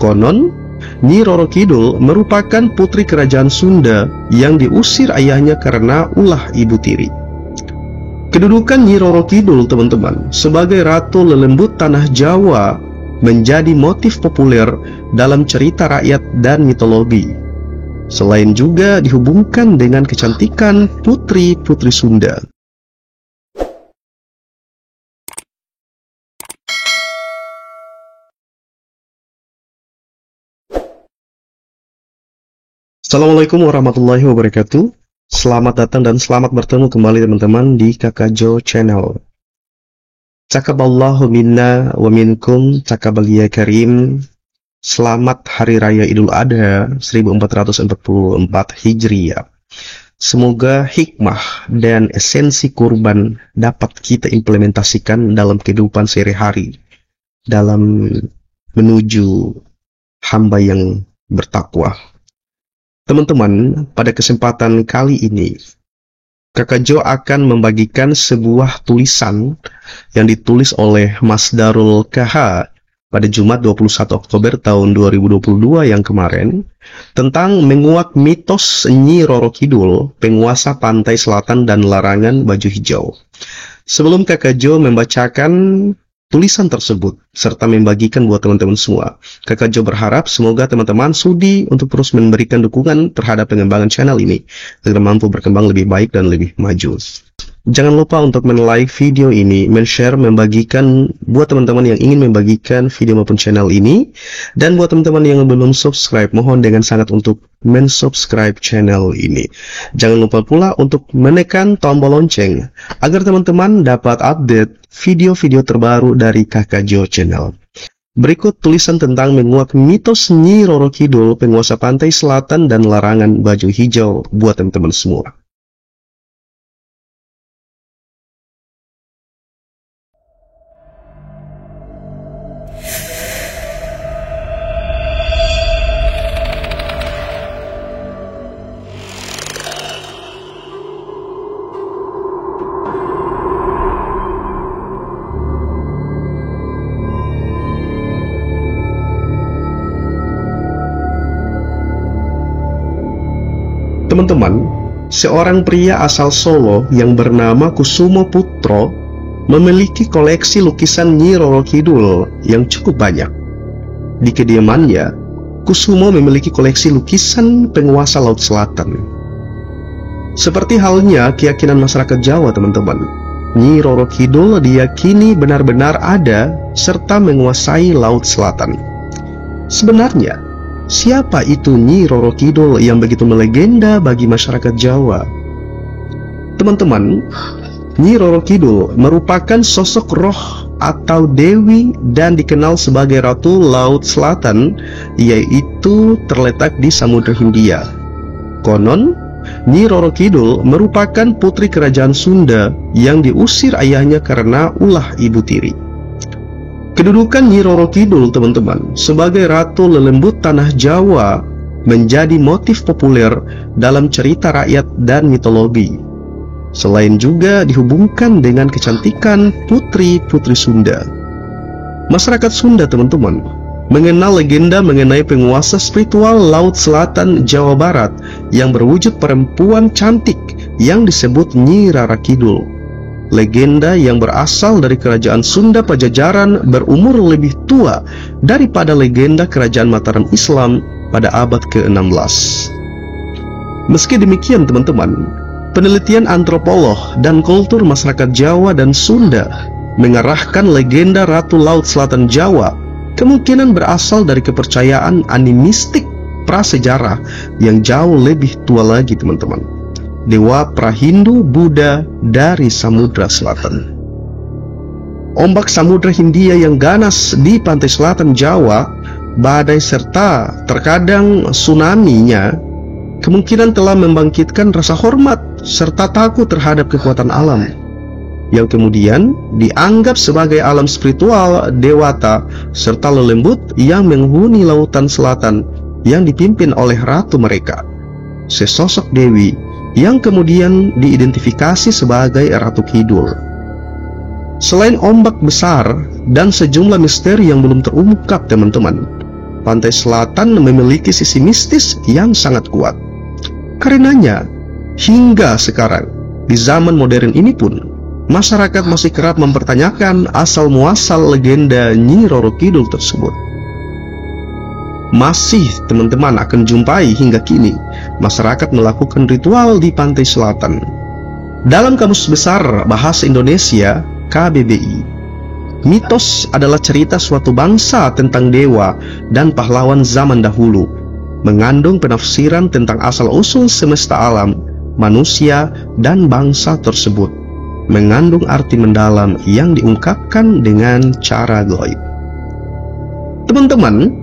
Konon, Nyi Roro Kidul merupakan putri kerajaan Sunda yang diusir ayahnya karena ulah ibu tiri. Kedudukan Nyi Roro Kidul, teman-teman, sebagai Ratu Lelembut Tanah Jawa menjadi motif populer dalam cerita rakyat dan mitologi. Selain juga dihubungkan dengan kecantikan putri-putri Sunda. Assalamualaikum warahmatullahi wabarakatuh. Selamat datang dan selamat bertemu kembali teman-teman di Kakak Jo Channel. Taqabbalallahu minna wa minkum taqabbal ya karim. Selamat Hari Raya Idul Adha 1444 Hijriah. Semoga hikmah dan esensi kurban dapat kita implementasikan dalam kehidupan sehari-hari dalam menuju hamba yang bertakwa. Teman-teman, pada kesempatan kali ini, Kakak Jo akan membagikan sebuah tulisan yang ditulis oleh Mas Darul KH pada Jumat 21 Oktober tahun 2022 yang kemarin, tentang menguak mitos Nyi Roro Kidul, penguasa pantai selatan dan larangan baju hijau. Sebelum Kakak Jo membacakan tulisan tersebut serta membagikan buat teman-teman semua, Kakak Jo berharap semoga teman-teman sudi untuk terus memberikan dukungan terhadap pengembangan channel ini agar mampu berkembang lebih baik dan lebih maju. Jangan lupa untuk men-like video ini, men-share, membagikan buat teman-teman yang ingin membagikan video maupun channel ini, dan buat teman-teman yang belum subscribe, mohon dengan sangat untuk men-subscribe channel ini. Jangan lupa pula untuk menekan tombol lonceng agar teman-teman dapat update video-video terbaru dari Kakak Jo Channel. Berikut tulisan tentang menguak mitos Nyi Roro Kidul, penguasa pantai selatan dan larangan baju hijau buat teman-teman semua. Teman-teman, seorang pria asal Solo yang bernama Kusumo Putro memiliki koleksi lukisan Nyi Roro Kidul yang cukup banyak. Di kediamannya, Kusumo memiliki koleksi lukisan penguasa Laut Selatan. Seperti halnya keyakinan masyarakat Jawa, teman-teman, Nyi Roro Kidul diyakini benar-benar ada serta menguasai Laut Selatan. Sebenarnya, siapa itu Nyi Roro Kidul yang begitu melegenda bagi masyarakat Jawa? Teman-teman, Nyi Roro Kidul merupakan sosok roh atau dewi dan dikenal sebagai Ratu Laut Selatan, yaitu terletak di Samudra Hindia. Konon, Nyi Roro Kidul merupakan putri kerajaan Sunda yang diusir ayahnya karena ulah ibu tiri. Kedudukan Nyi Roro Kidul, teman-teman, sebagai Ratu Lelembut Tanah Jawa menjadi motif populer dalam cerita rakyat dan mitologi. Selain juga dihubungkan dengan kecantikan putri-putri Sunda. Masyarakat Sunda, teman-teman, mengenal legenda mengenai penguasa spiritual Laut Selatan Jawa Barat yang berwujud perempuan cantik yang disebut Nyi Roro Kidul. Legenda yang berasal dari kerajaan Sunda Pajajaran berumur lebih tua daripada legenda kerajaan Mataram Islam pada abad ke-16. Meski demikian, teman-teman, penelitian antropolog dan kultur masyarakat Jawa dan Sunda mengarahkan legenda Ratu Laut Selatan Jawa kemungkinan berasal dari kepercayaan animistik prasejarah yang jauh lebih tua lagi, teman-teman. Dewa Prahindu Buddha dari Samudra Selatan. Ombak Samudra Hindia yang ganas di pantai selatan Jawa, badai serta terkadang tsunami-nya kemungkinan telah membangkitkan rasa hormat serta takut terhadap kekuatan alam, yang kemudian dianggap sebagai alam spiritual dewata serta lelembut yang menghuni lautan selatan yang dipimpin oleh ratu mereka, sesosok dewi yang kemudian diidentifikasi sebagai Ratu Kidul. Selain ombak besar dan sejumlah misteri yang belum terungkap, teman-teman, pantai selatan memiliki sisi mistis yang sangat kuat. Karenanya, hingga sekarang, di zaman modern ini pun, masyarakat masih kerap mempertanyakan asal-muasal legenda Nyi Roro Kidul tersebut. Masih teman-teman akan jumpai hingga kini, masyarakat melakukan ritual di pantai selatan. Dalam Kamus Besar Bahasa Indonesia, KBBI, mitos adalah cerita suatu bangsa tentang dewa dan pahlawan zaman dahulu, mengandung penafsiran tentang asal-usul semesta alam, manusia, dan bangsa tersebut, mengandung arti mendalam yang diungkapkan dengan cara gaib. Teman-teman,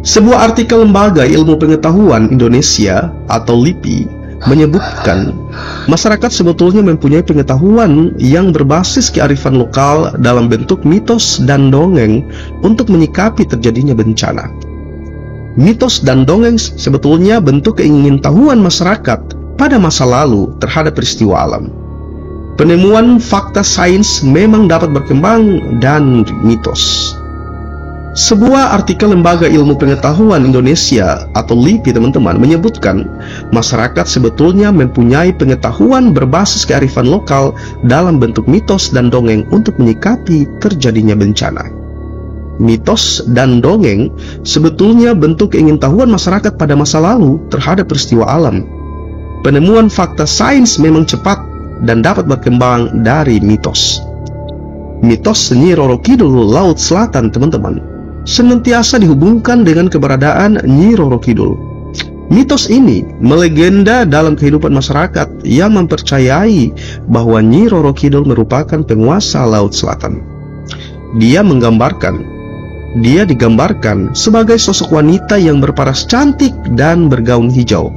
sebuah artikel Lembaga Ilmu Pengetahuan Indonesia atau LIPI menyebutkan masyarakat sebetulnya mempunyai pengetahuan yang berbasis kearifan lokal dalam bentuk mitos dan dongeng untuk menyikapi terjadinya bencana. Mitos dan dongeng sebetulnya bentuk keingintahuan masyarakat pada masa lalu terhadap peristiwa alam. Penemuan fakta sains memang dapat berkembang dan mitos. Sebuah artikel Lembaga Ilmu Pengetahuan Indonesia atau LIPI teman-teman menyebutkan masyarakat sebetulnya mempunyai pengetahuan berbasis kearifan lokal dalam bentuk mitos dan dongeng untuk menyikapi terjadinya bencana. Mitos dan dongeng sebetulnya bentuk keingintahuan masyarakat pada masa lalu terhadap peristiwa alam. Penemuan fakta sains memang cepat dan dapat berkembang dari mitos. Mitos Nyi Roro Kidul Laut Selatan teman-teman senantiasa dihubungkan dengan keberadaan Nyi Roro Kidul. Mitos ini melegenda dalam kehidupan masyarakat yang mempercayai bahwa Nyi Roro Kidul merupakan penguasa Laut Selatan. Dia digambarkan sebagai sosok wanita yang berparas cantik dan bergaun hijau.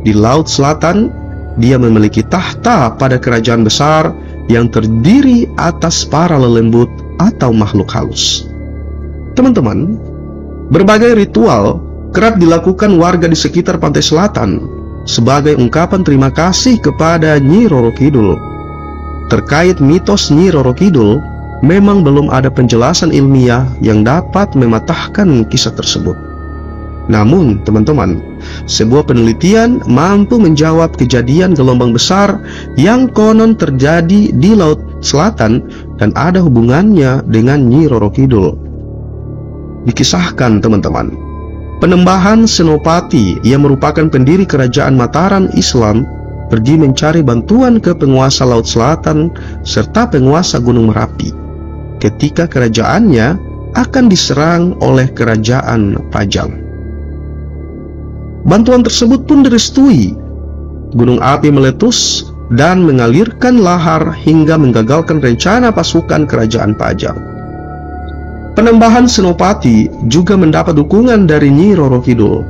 Di Laut Selatan, dia memiliki tahta pada kerajaan besar yang terdiri atas para lelembut atau makhluk halus. Teman-teman, berbagai ritual kerap dilakukan warga di sekitar pantai selatan sebagai ungkapan terima kasih kepada Nyi Roro Kidul. Terkait mitos Nyi Roro Kidul, memang belum ada penjelasan ilmiah yang dapat mematahkan kisah tersebut. Namun, teman-teman, sebuah penelitian mampu menjawab kejadian gelombang besar yang konon terjadi di Laut Selatan dan ada hubungannya dengan Nyi Roro Kidul. Dikisahkan teman-teman, Penembahan Senopati yang merupakan pendiri kerajaan Mataram Islam pergi mencari bantuan ke penguasa Laut Selatan serta penguasa Gunung Merapi ketika kerajaannya akan diserang oleh kerajaan Pajang. Bantuan tersebut pun direstui. Gunung api meletus dan mengalirkan lahar hingga menggagalkan rencana pasukan kerajaan Pajang. Penembahan Senopati juga mendapat dukungan dari Nyi Roro Kidul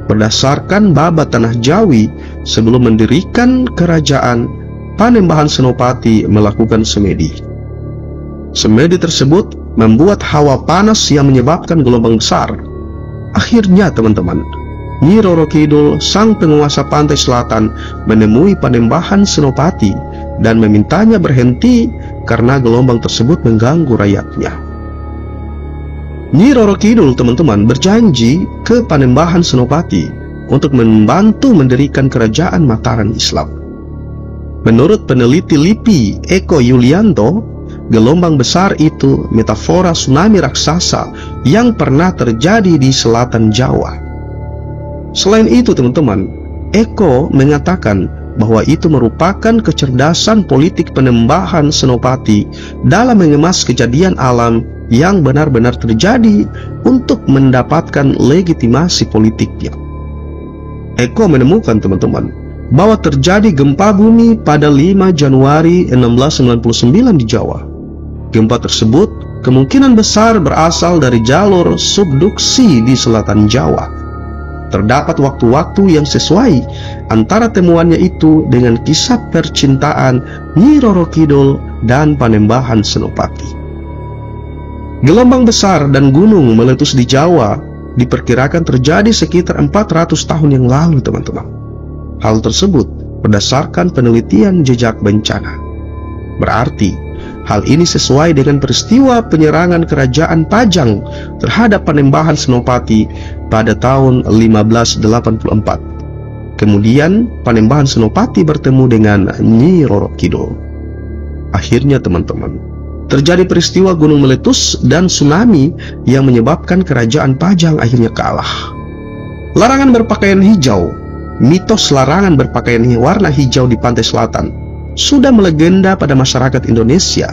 berdasarkan babat tanah Jawi. Sebelum mendirikan kerajaan, Panembahan Senopati melakukan semedi. Semedi tersebut membuat hawa panas yang menyebabkan gelombang besar. Akhirnya teman-teman, Nyi Roro Kidul, sang penguasa pantai selatan, menemui Panembahan Senopati dan memintanya berhenti karena gelombang tersebut mengganggu rakyatnya. Nyi Roro Kidul teman-teman berjanji ke Panembahan Senopati untuk membantu mendirikan kerajaan Mataram Islam. Menurut peneliti LIPI Eko Yulianto, gelombang besar itu metafora tsunami raksasa yang pernah terjadi di selatan Jawa. Selain itu teman-teman, Eko mengatakan bahwa itu merupakan kecerdasan politik Panembahan Senopati dalam mengemas kejadian alam yang benar-benar terjadi untuk mendapatkan legitimasi politiknya. Eko menemukan teman-teman bahwa terjadi gempa bumi pada 5 Januari 1699 di Jawa. Gempa tersebut kemungkinan besar berasal dari jalur subduksi di selatan Jawa. Terdapat waktu-waktu yang sesuai antara temuannya itu dengan kisah percintaan Nyi Roro Kidul dan Panembahan Senopati. Gelombang besar dan gunung meletus di Jawa diperkirakan terjadi sekitar 400 tahun yang lalu teman-teman. Hal tersebut berdasarkan penelitian jejak bencana. Berarti Hal ini sesuai dengan peristiwa penyerangan kerajaan Pajang terhadap Panembahan Senopati pada tahun 1584. Kemudian Panembahan Senopati bertemu dengan Nyi Roro Kidul. Akhirnya teman-teman, terjadi peristiwa gunung meletus dan tsunami yang menyebabkan kerajaan Pajang akhirnya kalah. Larangan berpakaian hijau. Mitos larangan berpakaian warna hijau di pantai selatan sudah melegenda pada masyarakat Indonesia.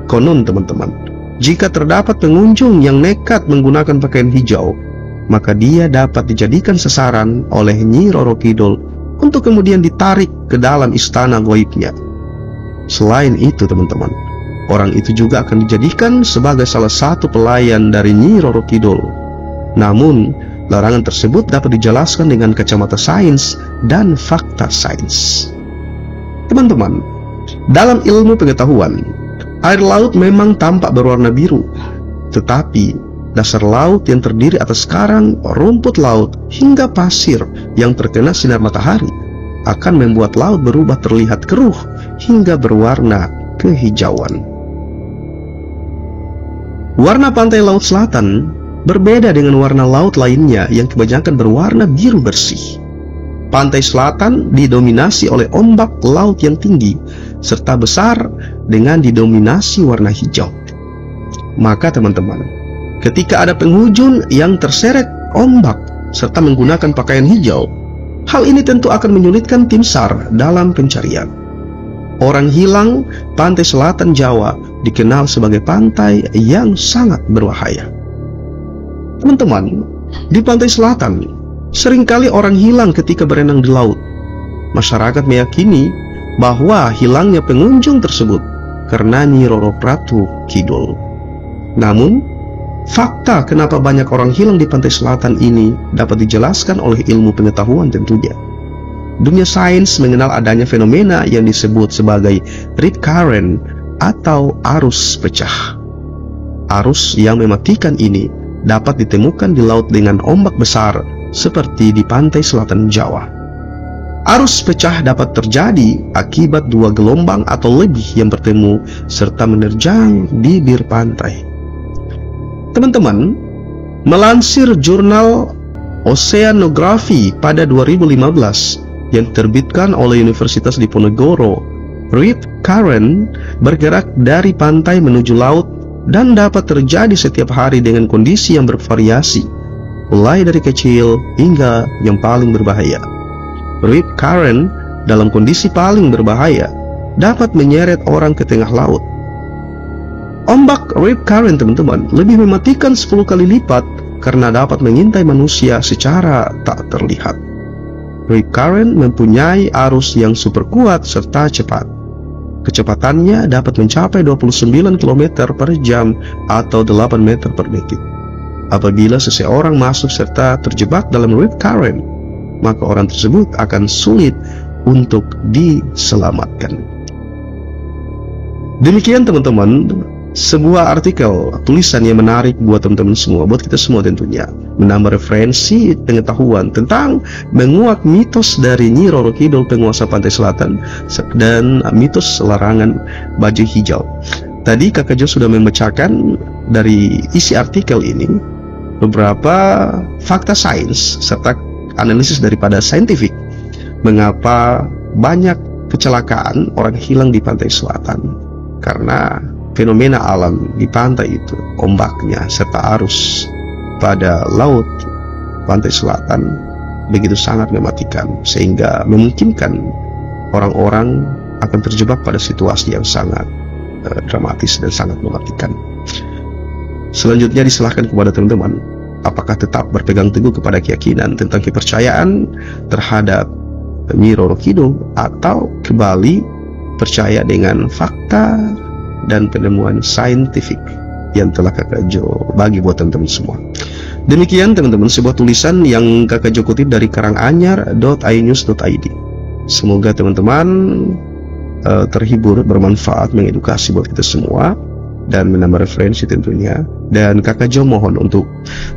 Konon teman-teman, jika terdapat pengunjung yang nekat menggunakan pakaian hijau, maka dia dapat dijadikan sasaran oleh Nyi Roro Kidul untuk kemudian ditarik ke dalam istana goibnya. Selain itu teman-teman, orang itu juga akan dijadikan sebagai salah satu pelayan dari Nyi Roro Kidul. Namun, larangan tersebut dapat dijelaskan dengan kacamata sains dan fakta sains. Teman-teman, dalam ilmu pengetahuan, air laut memang tampak berwarna biru, tetapi dasar laut yang terdiri atas karang, rumput laut, hingga pasir yang terkena sinar matahari akan membuat laut berubah terlihat keruh hingga berwarna kehijauan. Warna pantai laut selatan berbeda dengan warna laut lainnya yang kebanyakan berwarna biru bersih. Pantai selatan didominasi oleh ombak laut yang tinggi serta besar dengan didominasi warna hijau. Maka teman-teman, ketika ada penghujung yang terseret ombak serta menggunakan pakaian hijau, hal ini tentu akan menyulitkan tim SAR dalam pencarian. Orang hilang pantai selatan Jawa dikenal sebagai pantai yang sangat berbahaya. Teman-teman, di pantai selatan, seringkali orang hilang ketika berenang di laut. Masyarakat meyakini bahwa hilangnya pengunjung tersebut karena Nyi Roro Pratu Kidul. Namun, fakta kenapa banyak orang hilang di pantai selatan ini dapat dijelaskan oleh ilmu pengetahuan tentunya. Dunia sains mengenal adanya fenomena yang disebut sebagai rip current atau arus pecah. Arus yang mematikan ini dapat ditemukan di laut dengan ombak besar seperti di pantai selatan Jawa. Arus pecah dapat terjadi akibat dua gelombang atau lebih yang bertemu serta menerjang bibir pantai. Teman-teman, melansir jurnal Oceanography pada 2015 yang diterbitkan oleh Universitas Diponegoro, rip current bergerak dari pantai menuju laut dan dapat terjadi setiap hari dengan kondisi yang bervariasi, mulai dari kecil hingga yang paling berbahaya. Rip current dalam kondisi paling berbahaya dapat menyeret orang ke tengah laut. Ombak rip current teman-teman lebih mematikan 10 kali lipat karena dapat mengintai manusia secara tak terlihat. Rip current mempunyai arus yang super kuat serta cepat. Kecepatannya dapat mencapai 29 km per jam atau 8 meter per detik. Apabila seseorang masuk serta terjebak dalam rip current, maka orang tersebut akan sulit untuk diselamatkan. Demikian teman-teman, sebuah artikel tulisan yang menarik buat teman-teman semua, buat kita semua tentunya, menambah referensi pengetahuan tentang menguak mitos dari Nyi Roro Kidul penguasa pantai selatan dan mitos larangan baju hijau. Tadi Kakak Jo sudah membacakan dari isi artikel ini beberapa fakta sains serta analisis daripada saintifik mengapa banyak kecelakaan orang hilang di pantai selatan, karena fenomena alam di pantai itu, ombaknya serta arus pada laut pantai selatan begitu sangat mematikan, sehingga memungkinkan orang-orang akan terjebak pada situasi yang sangat dramatis dan sangat mematikan. Selanjutnya diserahkan kepada teman-teman, apakah tetap berpegang teguh kepada keyakinan tentang kepercayaan terhadap Nyi Roro Kidul atau kembali percaya dengan fakta dan penemuan saintifik yang telah Kakak Jo bagi buat teman-teman semua. Demikian teman-teman, sebuah tulisan yang Kakak Jo kutip dari karanganyar.inews.id. Semoga teman-teman terhibur, bermanfaat, mengedukasi buat kita semua dan menambah referensi tentunya. Dan Kakak Jo mohon untuk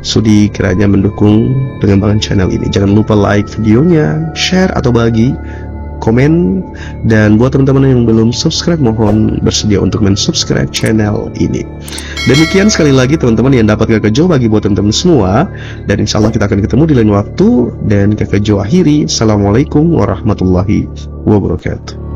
sudi kiranya mendukung pengembangan channel ini. Jangan lupa like videonya, share atau bagi, komen. Dan buat teman-teman yang belum subscribe, mohon bersedia untuk mensubscribe channel ini. Demikian sekali lagi teman-teman yang dapat Kakak Jo bagi buat teman-teman semua. Dan insya Allah kita akan ketemu di lain waktu. Dan Kakak Jo akhiri, Assalamualaikum warahmatullahi wabarakatuh.